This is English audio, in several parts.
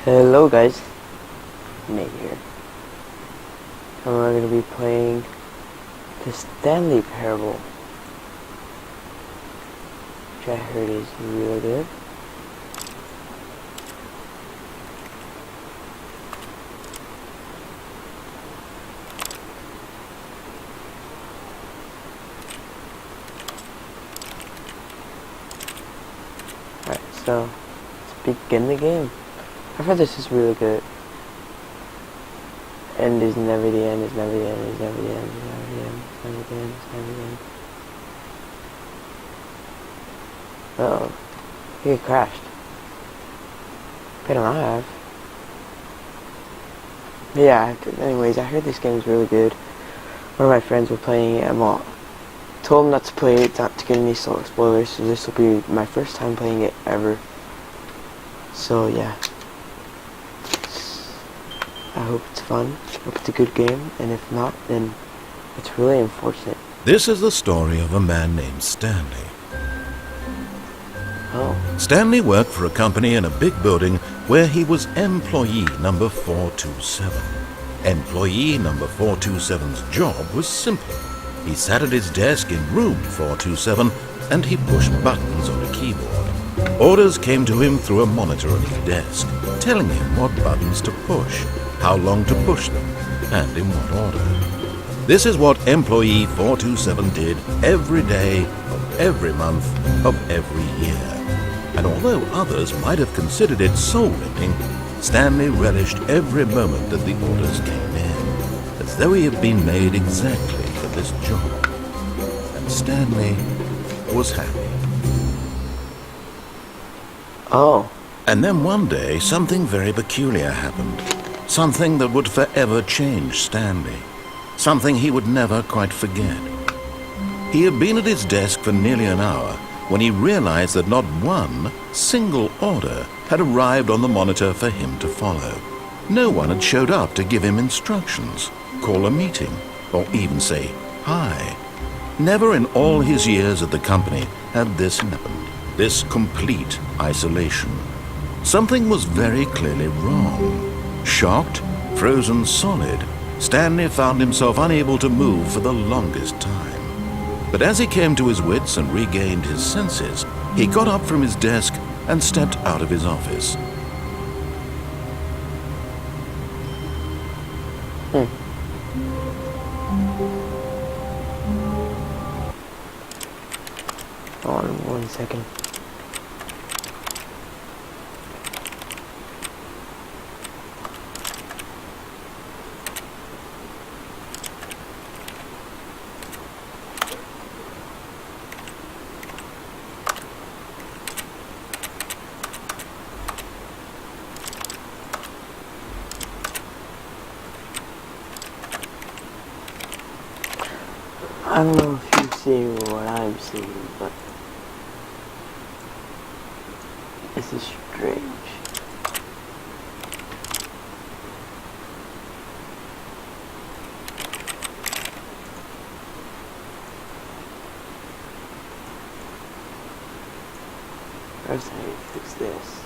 Hello guys, Nate here, and we're going to be playing the Stanley Parable, which I heard is really good. Alright, so let's begin the game. I've heard this is really good. End is never the end, is never the end, is never the end, is never the end, is never the end, is never the end. Uh-oh. He get crashed. But I have. Yeah, anyways, I heard this game is really good. One of my friends were playing it, and told him not to play it, not to get any spoilers, so this will be my first time playing it ever. So yeah. I hope it's fun, I hope it's a good game, and if not, then it's really unfortunate. This is the story of a man named Stanley. Oh. Stanley worked for a company in a big building where he was employee number 427. Employee number 427's job was simple. He sat at his desk in room 427 and he pushed buttons on a keyboard. Orders came to him through a monitor on his desk, telling him what buttons to push, how long to push them, and in what order. This is what employee 427 did every day of every month of every year. And although others might have considered it soul-winning, Stanley relished every moment that the orders came in, as though he had been made exactly for this job. And Stanley was happy. Oh. And then one day, something very peculiar happened. Something that would forever change Stanley. Something he would never quite forget. He had been at his desk for nearly an hour when he realized that not one single order had arrived on the monitor for him to follow. No one had showed up to give him instructions, call a meeting, or even say hi. Never in all his years at the company had this happened. This complete isolation. Something was very clearly wrong. Shocked, frozen solid, Stanley found himself unable to move for the longest time. But as he came to his wits and regained his senses, he got up from his desk and stepped out of his office. Hold on 1 second. I don't know if you see what I'm seeing, but this is strange. First I need to fix this.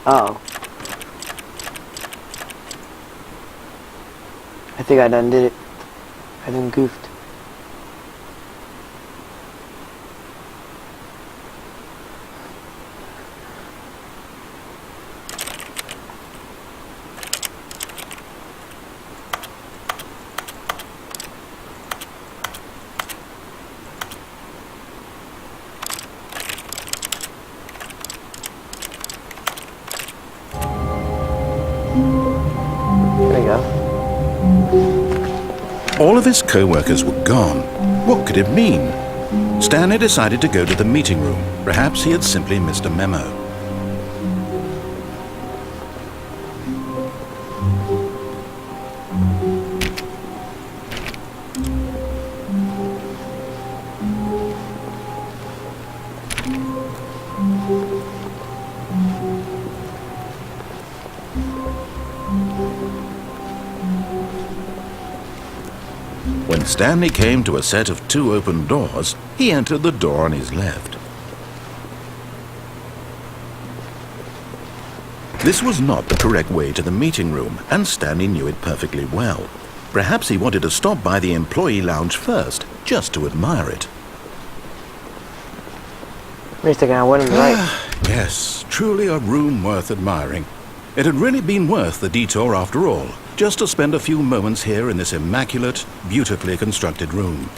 Oh. I think I done did it. I done goofed. There we go. All of his co-workers were gone. What could it mean? Stanley decided to go to the meeting room. Perhaps he had simply missed a memo. When Stanley came to a set of 2 open doors, he entered the door on his left. This was not the correct way to the meeting room, and Stanley knew it perfectly well. Perhaps he wanted to stop by the employee lounge first, just to admire it. Wait a second, I went on the right. Yes, truly a room worth admiring. It had really been worth the detour after all, just to spend a few moments here in this immaculate, beautifully constructed room.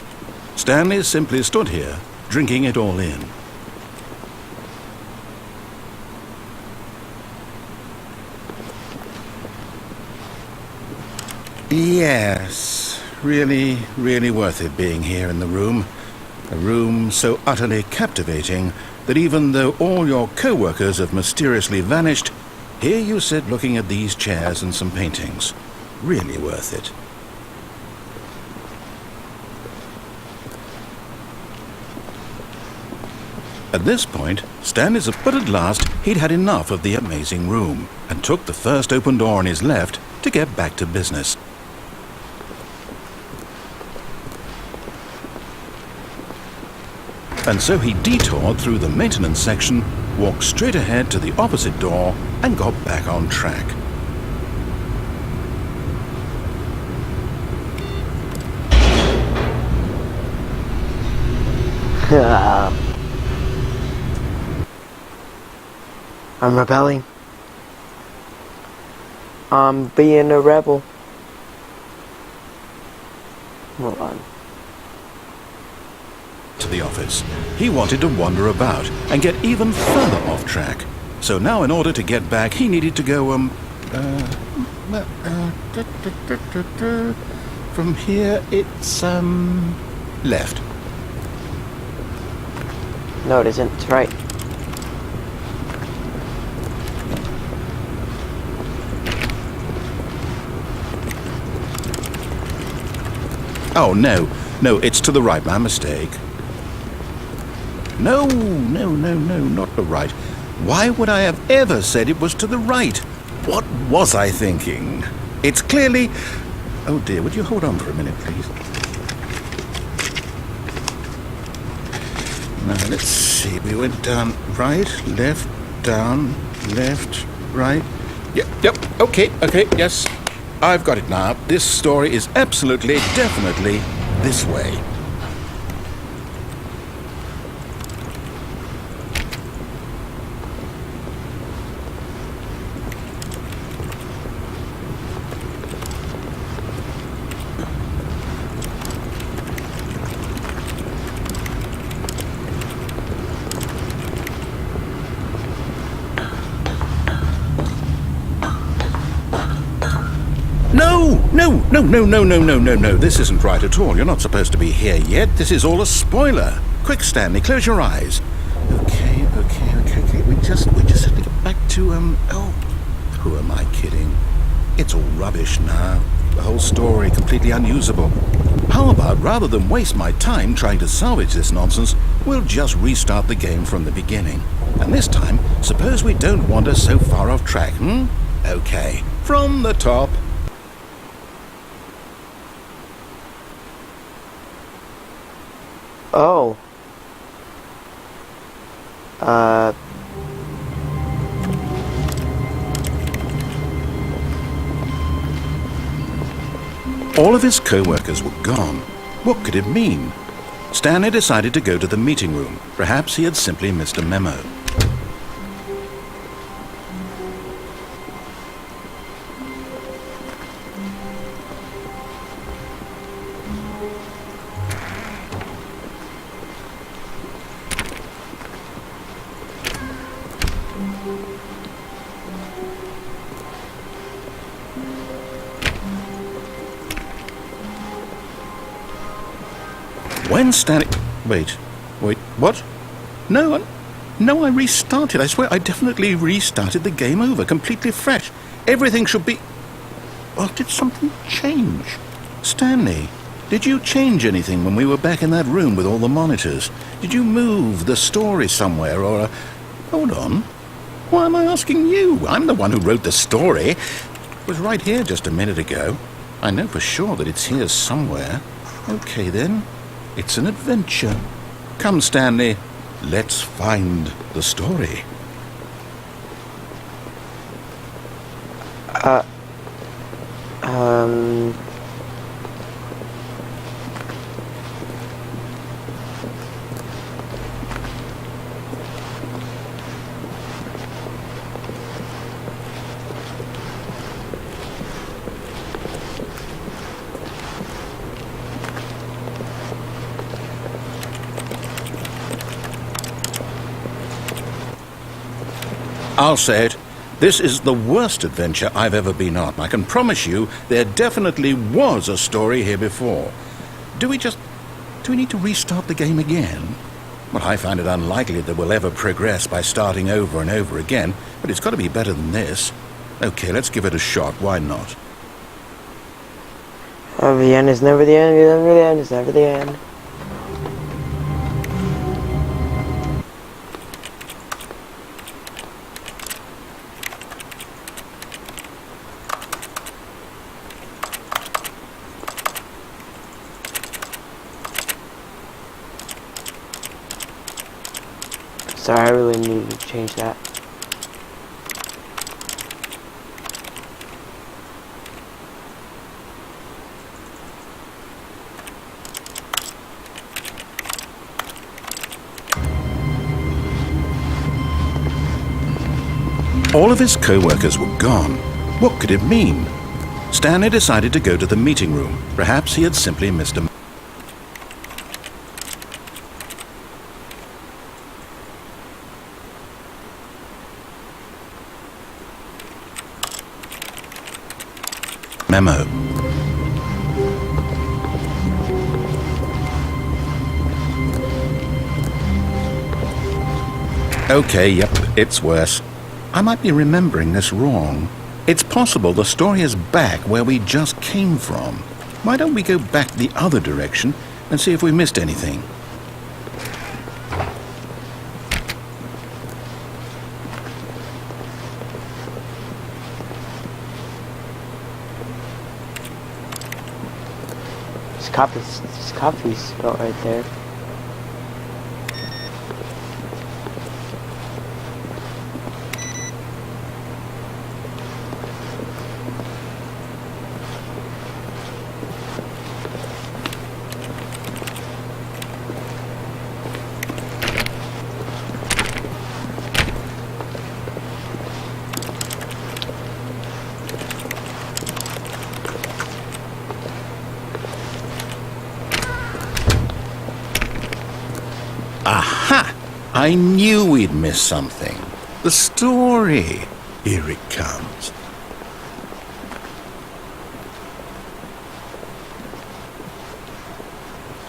Stanley simply stood here, drinking it all in. Yes, really, really worth it being here in the room. A room so utterly captivating that even though all your co-workers have mysteriously vanished, here you sit looking at these chairs and some paintings. Really worth it. At this point, Stanley's but at last he'd had enough of the amazing room and took the first open door on his left to get back to business. And so he detoured through the maintenance section, walked straight ahead to the opposite door, and got back on track. I'm rebelling. I'm being a rebel. Hold on. To the office. He wanted to wander about and get even further off track. So now in order to get back, he needed to go, from here it's, left. No, it isn't. It's right. Oh, no, it's to the right, my mistake. No, not the right. Why would I have ever said it was to the right? What was I thinking? It's clearly... Oh dear, would you hold on for a minute, please? Now, let's see. We went down right, left, down, left, right. Yep, okay, yes. I've got it now. This story is absolutely, definitely this way. No. This isn't right at all. You're not supposed to be here yet. This is all a spoiler. Quick, Stanley, close your eyes. Okay. We just have to get back to, oh, who am I kidding? It's all rubbish now. The whole story completely unusable. How about, rather than waste my time trying to salvage this nonsense, we'll just restart the game from the beginning. And this time, suppose we don't wander so far off track, Okay, from the top. Oh. All of his co-workers were gone. What could it mean? Stanley decided to go to the meeting room. Perhaps he had simply missed a memo. When Stanley... Wait, what? No, I restarted. I swear I definitely restarted the game over, completely fresh. Everything should be... Well, did something change? Stanley, did you change anything when we were back in that room with all the monitors? Did you move the story somewhere, or... Hold on. Why am I asking you? I'm the one who wrote the story. It was right here just a minute ago. I know for sure that it's here somewhere. Okay then, it's an adventure. Come, Stanley, let's find the story. Um... I'll say it. This is the worst adventure I've ever been on. I can promise you there definitely was a story here before. Do we need to restart the game again? Well, I find it unlikely that we'll ever progress by starting over and over again, but it's got to be better than this. Okay, let's give it a shot. Why not? Oh, the end is never the end, never the end, it's never the end. Sorry, I really need to change that. All of his co-workers were gone. What could it mean? Stanley decided to go to the meeting room. Perhaps he had simply missed a memo. Okay, yep, it's worse. I might be remembering this wrong. It's possible the story is back where we just came from. Why don't we go back the other direction and see if we missed anything? This coffee's spelled right there. Aha! I knew we'd miss something. The story. Here it comes.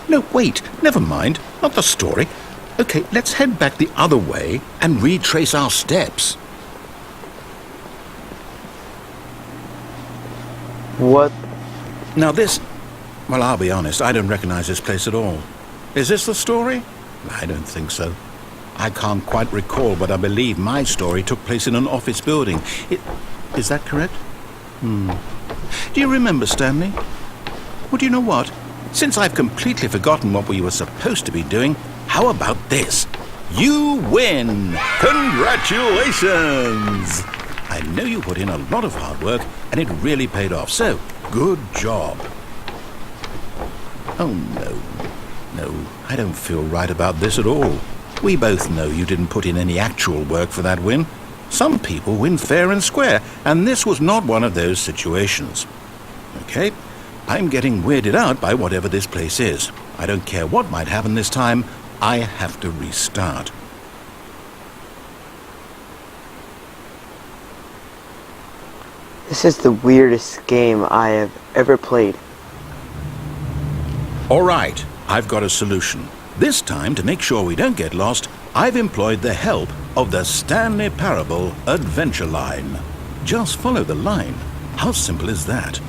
No, wait. Never mind. Not the story. Okay, let's head back the other way and retrace our steps. What? Now this... Well, I'll be honest. I don't recognize this place at all. Is this the story? I don't think so. I can't quite recall, but I believe my story took place in an office building. Is that correct? Do you remember, Stanley? Well, do you know what? Since I've completely forgotten what we were supposed to be doing, how about this? You win! Congratulations! I know you put in a lot of hard work, and it really paid off, so good job. Oh, no. No, I don't feel right about this at all. We both know you didn't put in any actual work for that win. Some people win fair and square, and this was not one of those situations. Okay, I'm getting weirded out by whatever this place is. I don't care what might happen this time. I have to restart. This is the weirdest game I have ever played. All right, I've got a solution. This time, to make sure we don't get lost, I've employed the help of the Stanley Parable adventure line. Just follow the line. How simple is that?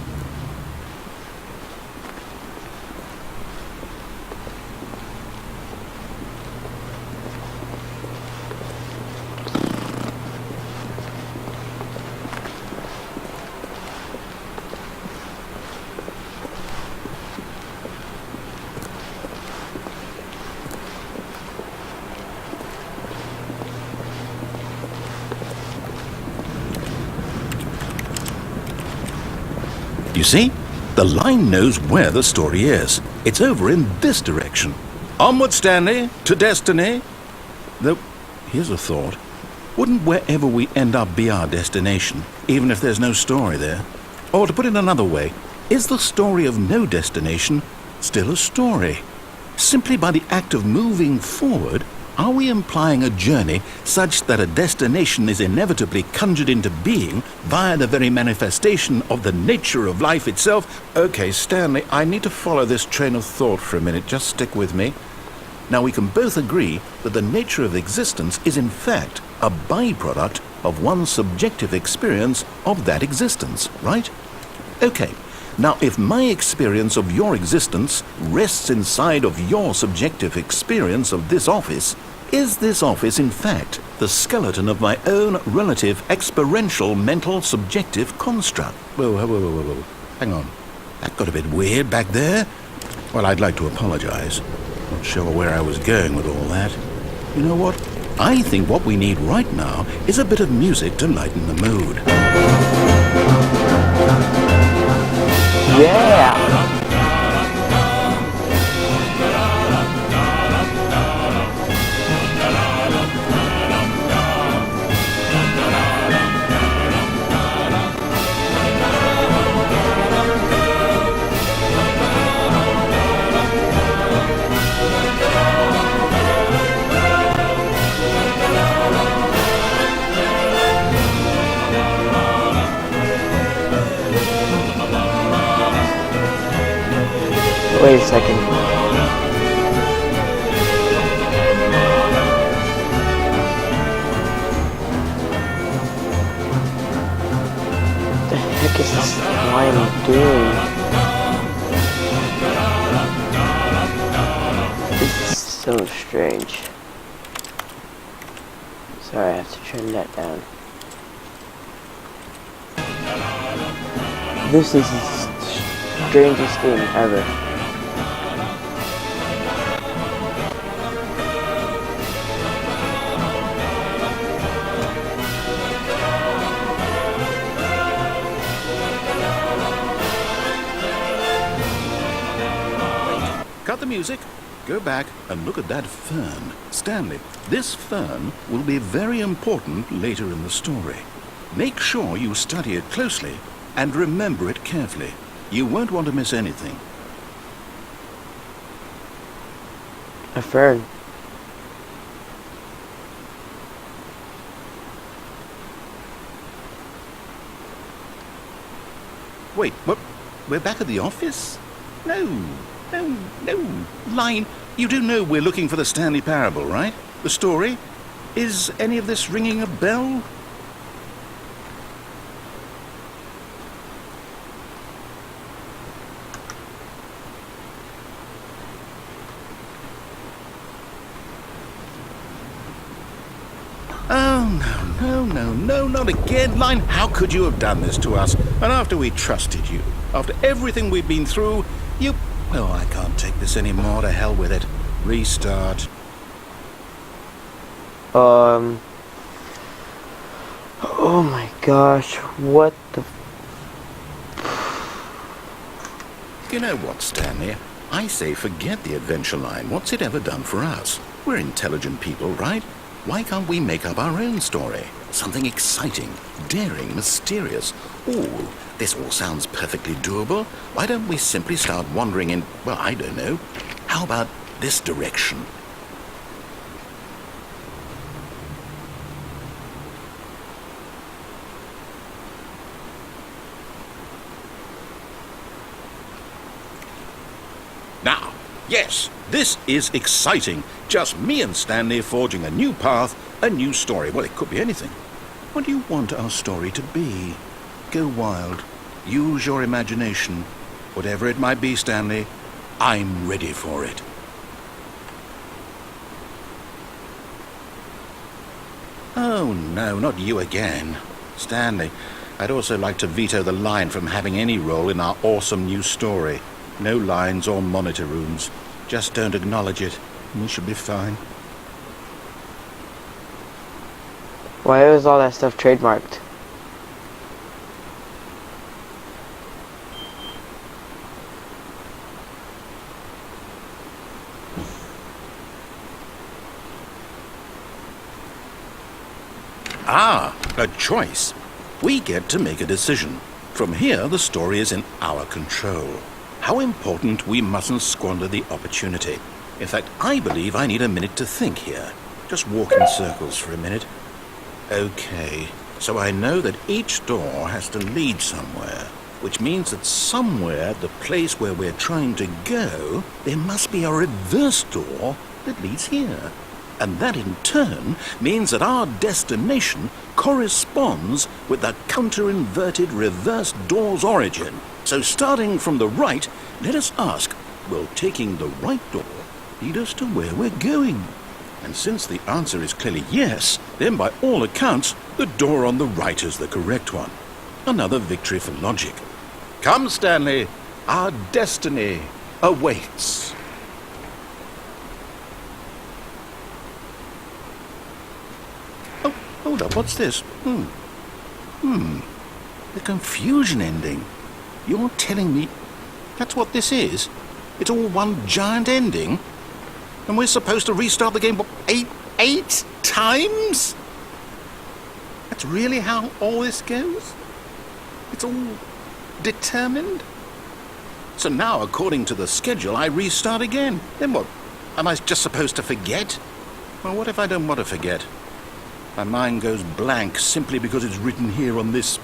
You see? The line knows where the story is. It's over in this direction. Onward, Stanley, to destiny. Though, here's a thought. Wouldn't wherever we end up be our destination, even if there's no story there? Or to put it another way, is the story of no destination still a story? Simply by the act of moving forward, are we implying a journey such that a destination is inevitably conjured into being via the very manifestation of the nature of life itself? Okay, Stanley, I need to follow this train of thought for a minute. Just stick with me. Now, we can both agree that the nature of existence is in fact a byproduct of one's subjective experience of that existence, right? Okay. Now, if my experience of your existence rests inside of your subjective experience of this office, is this office, in fact, the skeleton of my own relative experiential mental subjective construct? Whoa. Hang on. That got a bit weird back there. Well, I'd like to apologize. Not sure where I was going with all that. You know what? I think what we need right now is a bit of music to lighten the mood. Yeah! Wait a second. What the heck is this line doing? This is so strange. Sorry, I have to turn that down. This is the strangest thing ever. Cut the music, go back and look at that fern. Stanley, this fern will be very important later in the story. Make sure you study it closely and remember it carefully. You won't want to miss anything. A fern. Wait, what? We're back at the office? No. Line, you do know we're looking for the Stanley Parable, right? The story? Is any of this ringing a bell? Oh, no, not again. Line, how could you have done this to us? And after we trusted you, after everything we've been through, you... Oh, I can't take this anymore. To hell with it. Restart. Oh my gosh, what the... You know what, Stanley? I say forget the adventure line. What's it ever done for us? We're intelligent people, right? Why can't we make up our own story? Something exciting, daring, mysterious. Ooh, this all sounds perfectly doable. Why don't we simply start wandering in, well, I don't know. How about this direction? Now, yes, this is exciting. Just me and Stanley forging a new path, a new story. Well, it could be anything. What do you want our story to be? Go wild. Use your imagination. Whatever it might be, Stanley, I'm ready for it. Oh, no, not you again. Stanley, I'd also like to veto the line from having any role in our awesome new story. No lines or monitor rooms. Just don't acknowledge it. We should be fine. Why was all that stuff trademarked? A choice. We get to make a decision. From here, the story is in our control. How important we mustn't squander the opportunity. In fact, I believe I need a minute to think here. Just walk in circles for a minute. Okay, so I know that each door has to lead somewhere, which means that somewhere, the place where we're trying to go, there must be a reverse door that leads here. And that in turn means that our destination corresponds with the counter-inverted reverse door's origin. So starting from the right, let us ask, will taking the right door lead us to where we're going? And since the answer is clearly yes, then by all accounts, the door on the right is the correct one. Another victory for logic. Come, Stanley, our destiny awaits. Oh, hold up, what's this? The confusion ending. You're telling me that's what this is? It's all one giant ending? And we're supposed to restart the game, what, eight times? That's really how all this goes? It's all determined? So now, according to the schedule, I restart again. Then what? Am I just supposed to forget? Well, what if I don't want to forget? My mind goes blank simply because it's written here on this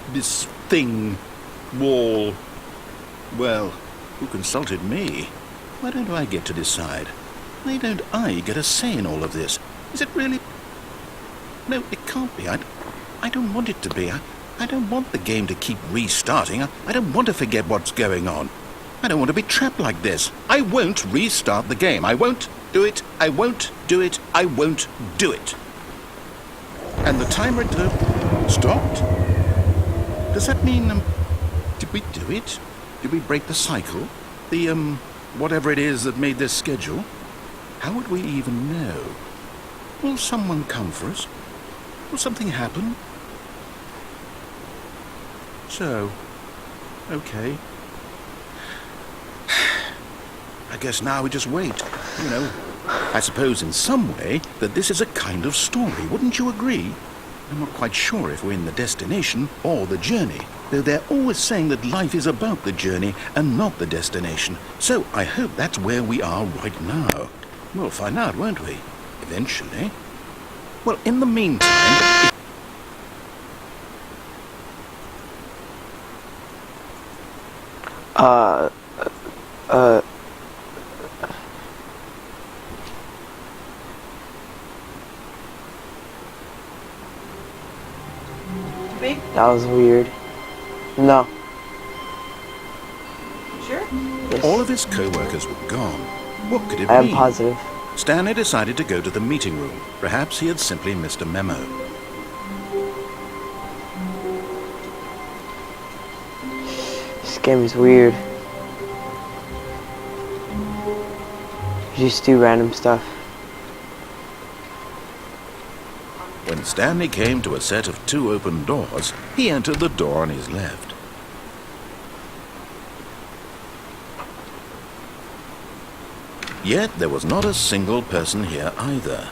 thing, wall. Well, who consulted me? Why don't I get to decide? Why don't I get a say in all of this? Is it really? No, it can't be. I don't want it to be. I don't want the game to keep restarting. I don't want to forget what's going on. I don't want to be trapped like this. I won't restart the game. I won't do it. I won't do it. I won't do it. And the timer stopped? Does that mean, did we do it? Did we break the cycle? The, whatever it is that made this schedule? How would we even know? Will someone come for us? Will something happen? So, okay. I guess now we just wait, you know. I suppose in some way that this is a kind of story, wouldn't you agree? I'm not quite sure if we're in the destination or the journey, though they're always saying that life is about the journey and not the destination. So I hope that's where we are right now. We'll find out, won't we? Eventually. Well, in the meantime... That was weird. No. Sure? Yes. All of his co-workers were gone. What could it I am mean? positive. Stanley decided to go to the meeting room. Perhaps he had simply missed a memo. This game is weird. You just do random stuff. When Stanley came to a set of 2 open doors, he entered the door on his left. Yet there was not a single person here either.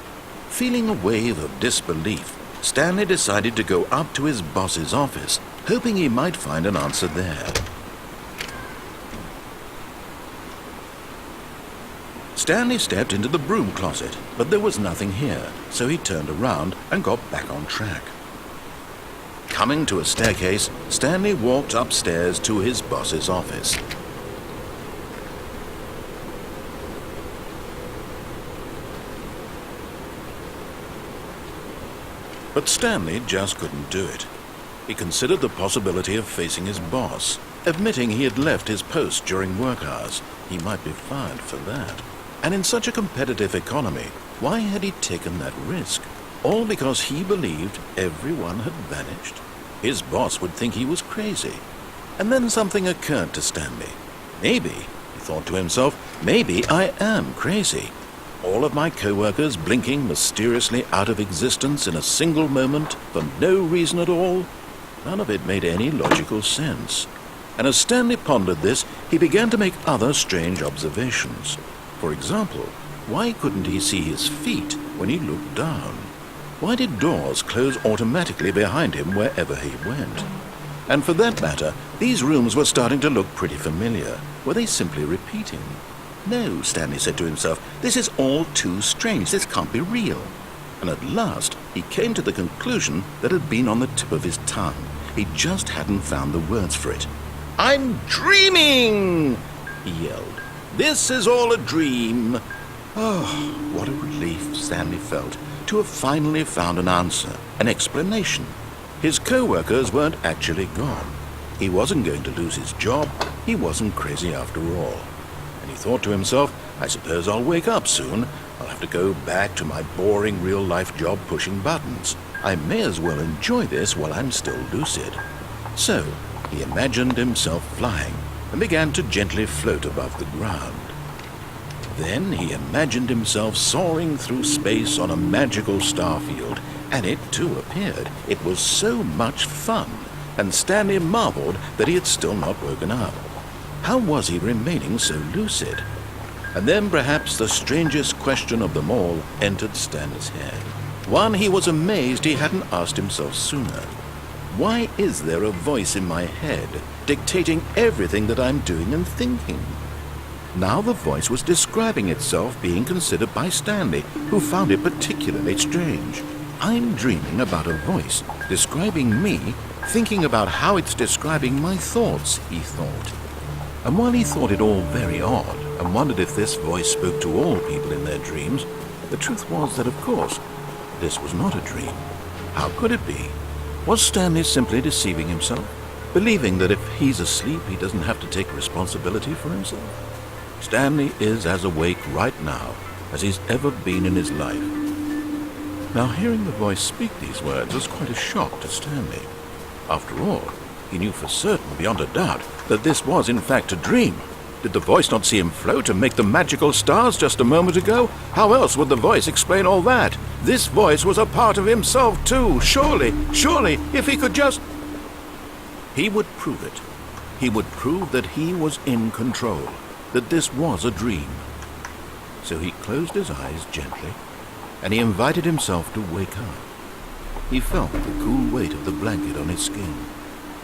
Feeling a wave of disbelief, Stanley decided to go up to his boss's office, hoping he might find an answer there. Stanley stepped into the broom closet, but there was nothing here, so he turned around and got back on track. Coming to a staircase, Stanley walked upstairs to his boss's office. But Stanley just couldn't do it. He considered the possibility of facing his boss, admitting he had left his post during work hours. He might be fired for that. And in such a competitive economy, why had he taken that risk? All because he believed everyone had vanished? His boss would think he was crazy. And then something occurred to Stanley. Maybe, he thought to himself, maybe I am crazy. All of my co-workers blinking mysteriously out of existence in a single moment for no reason at all? None of it made any logical sense. And as Stanley pondered this, he began to make other strange observations. For example, why couldn't he see his feet when he looked down? Why did doors close automatically behind him wherever he went? And for that matter, these rooms were starting to look pretty familiar. Were they simply repeating? No, Stanley said to himself, this is all too strange. This can't be real. And at last, he came to the conclusion that had been on the tip of his tongue. He just hadn't found the words for it. "I'm dreaming!" he yelled. "This is all a dream." Oh, what a relief Stanley felt to have finally found an answer, an explanation. His co-workers weren't actually gone. He wasn't going to lose his job. He wasn't crazy after all. And he thought to himself, I suppose I'll wake up soon. I'll have to go back to my boring real-life job pushing buttons. I may as well enjoy this while I'm still lucid. So, he imagined himself flying and began to gently float above the ground. Then he imagined himself soaring through space on a magical starfield, and it too appeared. It was so much fun, and Stanley marveled that he had still not woken up. How was he remaining so lucid? And then perhaps the strangest question of them all entered Stanley's head. One he was amazed he hadn't asked himself sooner. Why is there a voice in my head dictating everything that I'm doing and thinking? Now the voice was describing itself being considered by Stanley, who found it particularly strange. I'm dreaming about a voice describing me, thinking about how it's describing my thoughts, he thought. And while he thought it all very odd, and wondered if this voice spoke to all people in their dreams, the truth was that, of course, this was not a dream. How could it be? Was Stanley simply deceiving himself, believing that if he's asleep he doesn't have to take responsibility for himself? Stanley is as awake right now as he's ever been in his life. Now, hearing the voice speak these words was quite a shock to Stanley. After all, he knew for certain, beyond a doubt, that this was in fact a dream. Did the voice not see him float and make the magical stars just a moment ago? How else would the voice explain all that? This voice was a part of himself too. Surely, if he could just... He would prove it. He would prove that he was in control, that this was a dream. So he closed his eyes gently, and he invited himself to wake up. He felt the cool weight of the blanket on his skin,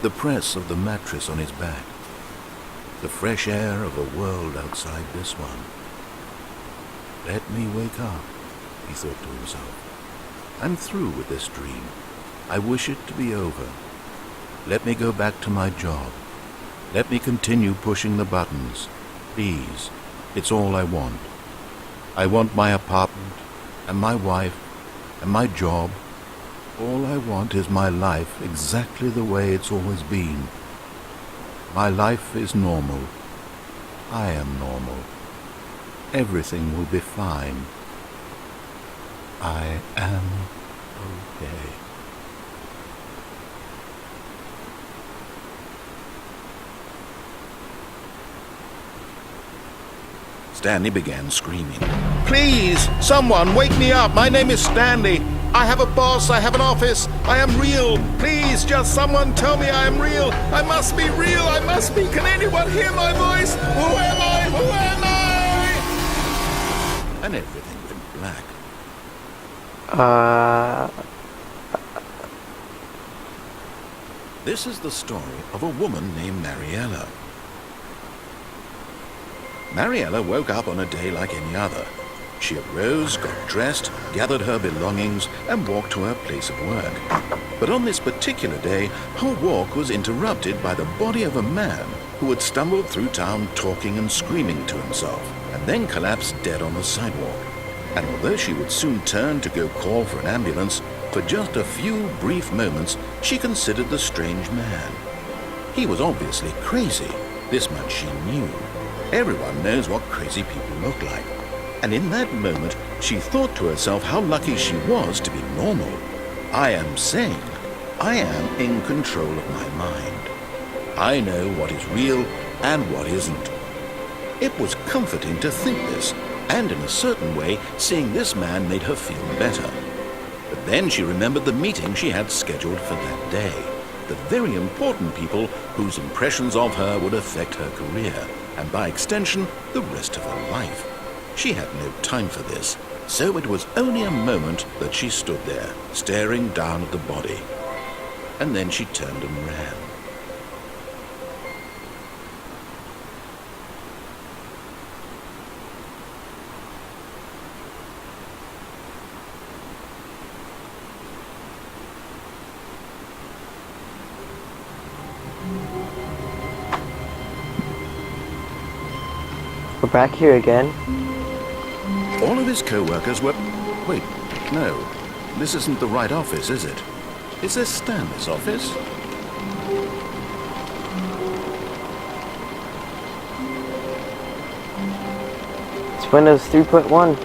the press of the mattress on his back, the fresh air of a world outside this one. Let me wake up, he thought to himself. I'm through with this dream. I wish it to be over. Let me go back to my job. Let me continue pushing the buttons. Please, it's all I want. I want my apartment, and my wife, and my job. All I want is my life exactly the way it's always been. My life is normal. I am normal. Everything will be fine. I am okay. Stanley began screaming. Please, someone, wake me up. My name is Stanley. I have a boss. I have an office. I am real. Please, just someone tell me I am real. I must be real. I must be. Can anyone hear my voice? Who am I? Who am I? And everything went black. This is the story of a woman named Mariella. Mariella woke up on a day like any other. She arose, got dressed, gathered her belongings, and walked to her place of work. But on this particular day, her walk was interrupted by the body of a man who had stumbled through town talking and screaming to himself, and then collapsed dead on the sidewalk. And although she would soon turn to go call for an ambulance, for just a few brief moments she considered the strange man. He was obviously crazy. This much she knew. Everyone knows what crazy people look like. And in that moment, she thought to herself how lucky she was to be normal. I am sane. I am in control of my mind. I know what is real and what isn't. It was comforting to think this, and in a certain way, seeing this man made her feel better. But then she remembered the meeting she had scheduled for that day. The very important people whose impressions of her would affect her career, and by extension, the rest of her life. She had no time for this, So it was only a moment that she stood there, staring down at the body. And then she turned and ran. We're back here again. All of his co-workers were... Wait, no. This isn't the right office, is it? Is this Stanley's office? It's Windows 3.1.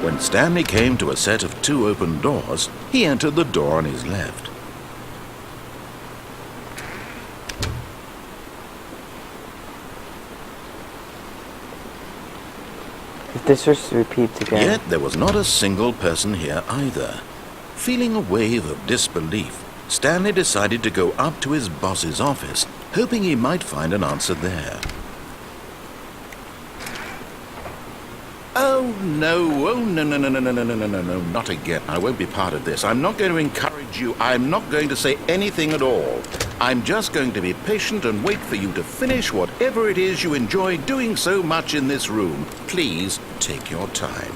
When Stanley came to a set of 2 open doors, he entered the door on his left. If this was to repeat again. Yet there was not a single person here either. Feeling a wave of disbelief, Stanley decided to go up to his boss's office, hoping he might find an answer there. Oh no, no, not again. I won't be part of this. I'm not going to encourage you. I'm not going to say anything at all. I'm just going to be patient and wait for you to finish whatever it is you enjoy doing so much in this room. Please take your time.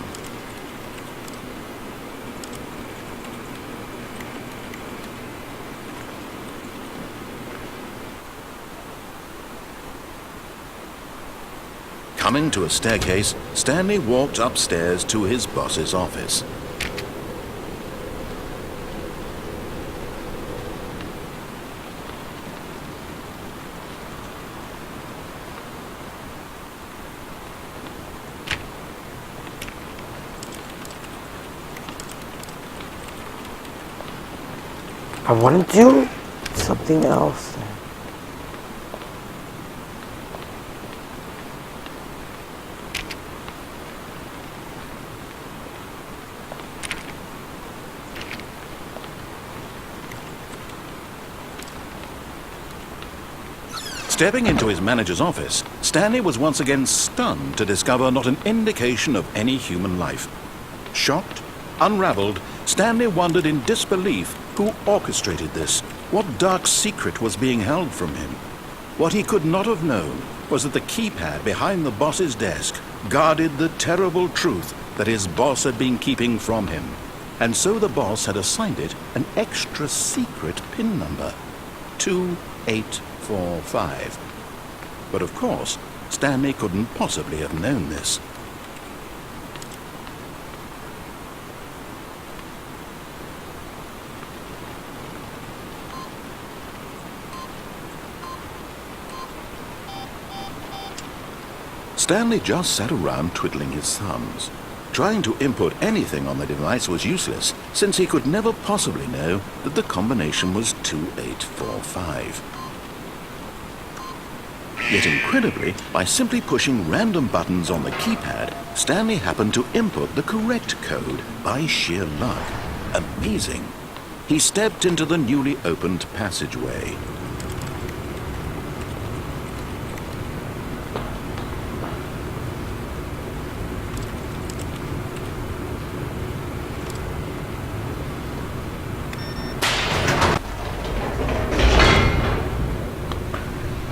Coming to a staircase, Stanley walked upstairs to his boss's office. I want to do something else. Stepping into his manager's office, Stanley was once again stunned to discover not an indication of any human life. Shocked, unraveled, Stanley wondered in disbelief who orchestrated this, what dark secret was being held from him. What he could not have known was that the keypad behind the boss's desk guarded the terrible truth that his boss had been keeping from him. And so the boss had assigned it an extra secret PIN number, 2845. But of course, Stanley couldn't possibly have known this. Stanley just sat around twiddling his thumbs. Trying to input anything on the device was useless, since he could never possibly know that the combination was 2845. Yet incredibly, by simply pushing random buttons on the keypad, Stanley happened to input the correct code by sheer luck. Amazing! He stepped into the newly opened passageway.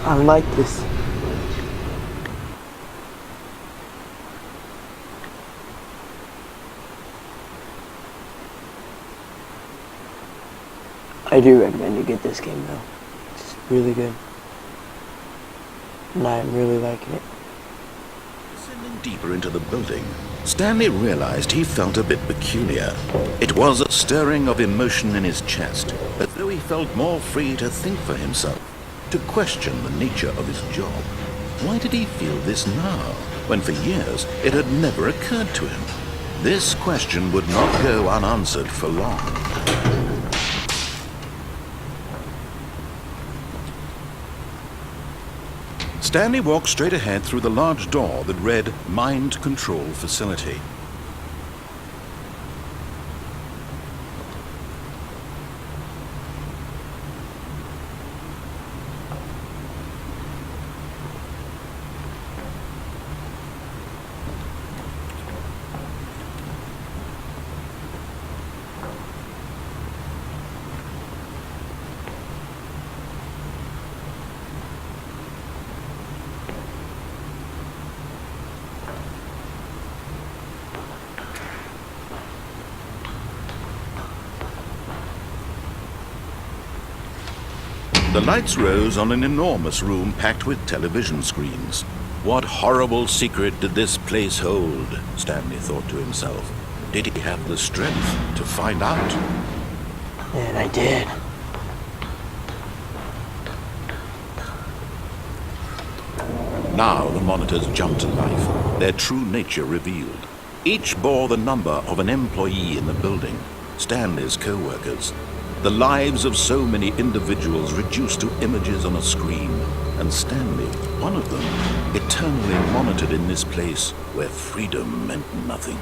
I like this. I do recommend you get this game though. It's really good. And I'm really liking it. Descending deeper into the building, Stanley realized he felt a bit peculiar. It was a stirring of emotion in his chest, as though he felt more free to think for himself, to question the nature of his job. Why did he feel this now, when for years it had never occurred to him? This question would not go unanswered for long. Stanley walked straight ahead through the large door that read Mind Control Facility. The lights rose on an enormous room packed with television screens. What horrible secret did this place hold? Stanley thought to himself. Did he have the strength to find out? And I did. Now the monitors jumped to life, their true nature revealed. Each bore the number of an employee in the building, Stanley's co-workers. The lives of so many individuals reduced to images on a screen, and Stanley, one of them, eternally monitored in this place where freedom meant nothing.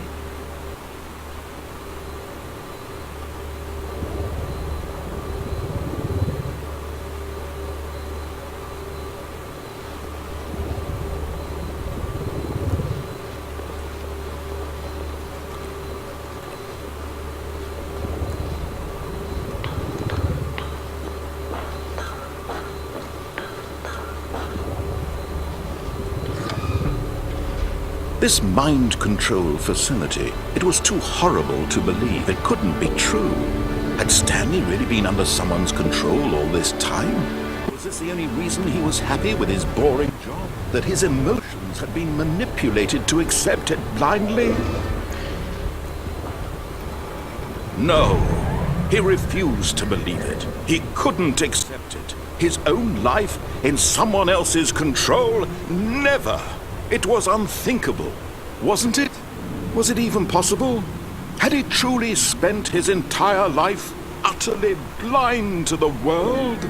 This mind control facility, it was too horrible to believe. It couldn't be true. Had Stanley really been under someone's control all this time? Was this the only reason he was happy with his boring job? That his emotions had been manipulated to accept it blindly? No, he refused to believe it. He couldn't accept it. His own life in someone else's control? Never! It was unthinkable, wasn't it? Was it even possible? Had he truly spent his entire life utterly blind to the world?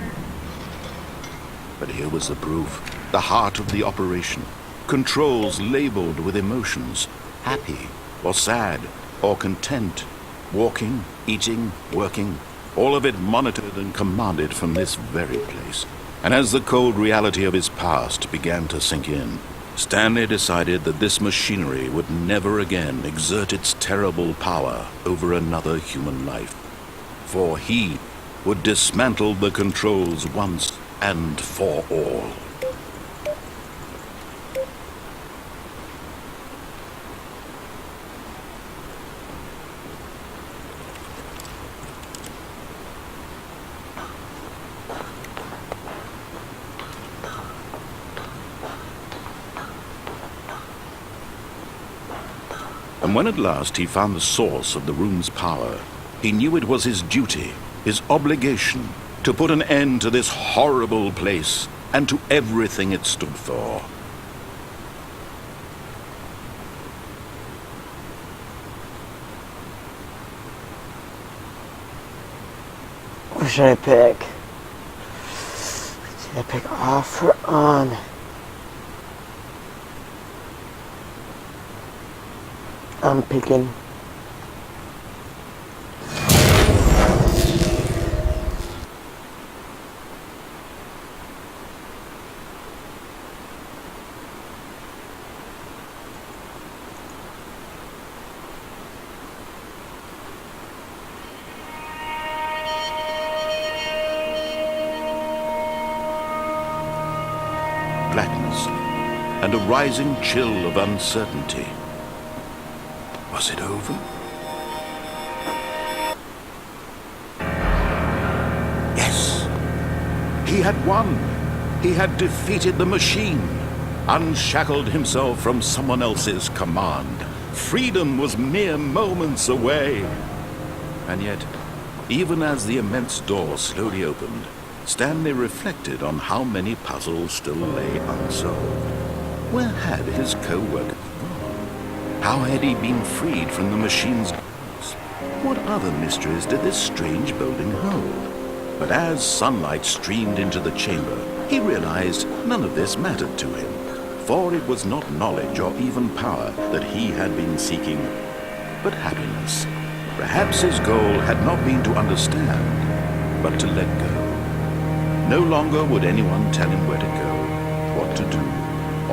But here was the proof, the heart of the operation. Controls labeled with emotions, happy or sad or content, walking, eating, working, all of it monitored and commanded from this very place. And as the cold reality of his past began to sink in, Stanley decided that this machinery would never again exert its terrible power over another human life. For he would dismantle the controls once and for all. And when at last he found the source of the room's power, he knew it was his duty, his obligation, to put an end to this horrible place and to everything it stood for. What should I pick? Should I pick off or on? I'm picking blackness and a rising chill of uncertainty. Was it over? Yes. He had won. He had defeated the machine, unshackled himself from someone else's command. Freedom was mere moments away. And yet, even as the immense door slowly opened, Stanley reflected on how many puzzles still lay unsolved. Where had his co-workers gone? How had he been freed from the machine's grasp? What other mysteries did this strange building hold? But as sunlight streamed into the chamber, He realized none of this mattered to him, for it was not knowledge or even power that he had been seeking, but happiness. Perhaps his goal had not been to understand, but to let go. No longer would anyone tell him where to go, what to do,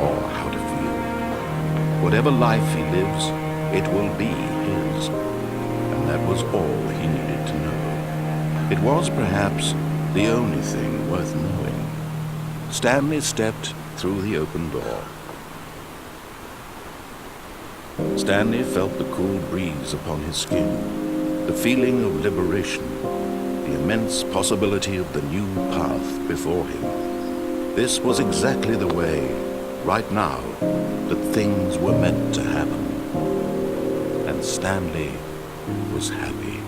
or how to feel. Whatever life he lives, it will be his. And that was all he needed to know. It was perhaps the only thing worth knowing. Stanley stepped through the open door. Stanley felt the cool breeze upon his skin, the feeling of liberation, the immense possibility of the new path before him. This was exactly the way, right now, that things were meant to happen. And Stanley was happy.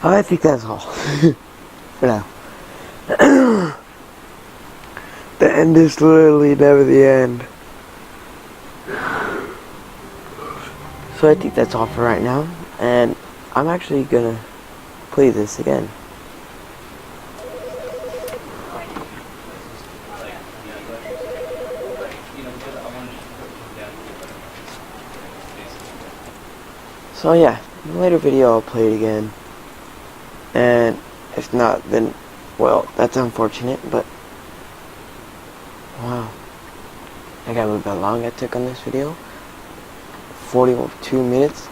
I think that's all for now. The end is literally never the end. So I think that's all for right now, and I'm actually gonna play this again. So yeah, in a later video I'll play it again. And if not, then, well, that's unfortunate, but wow. I can't believe how long I took on this video. 42 minutes.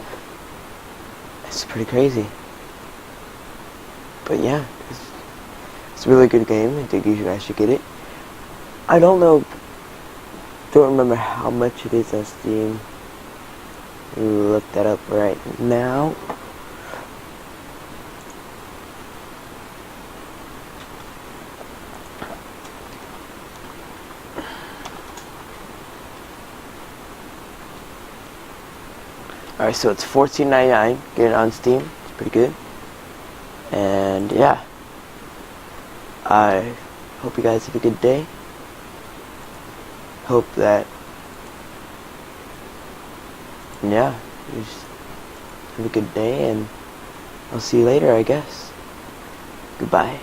It's pretty crazy. But yeah, it's a really good game. I think you guys should get it. I don't remember how much it is on Steam. Look that up right now. Alright, so it's $14.99. Get it on Steam. It's pretty good. And yeah, I hope you guys have a good day. Hope that, yeah, you just have a good day, and I'll see you later, I guess. Goodbye.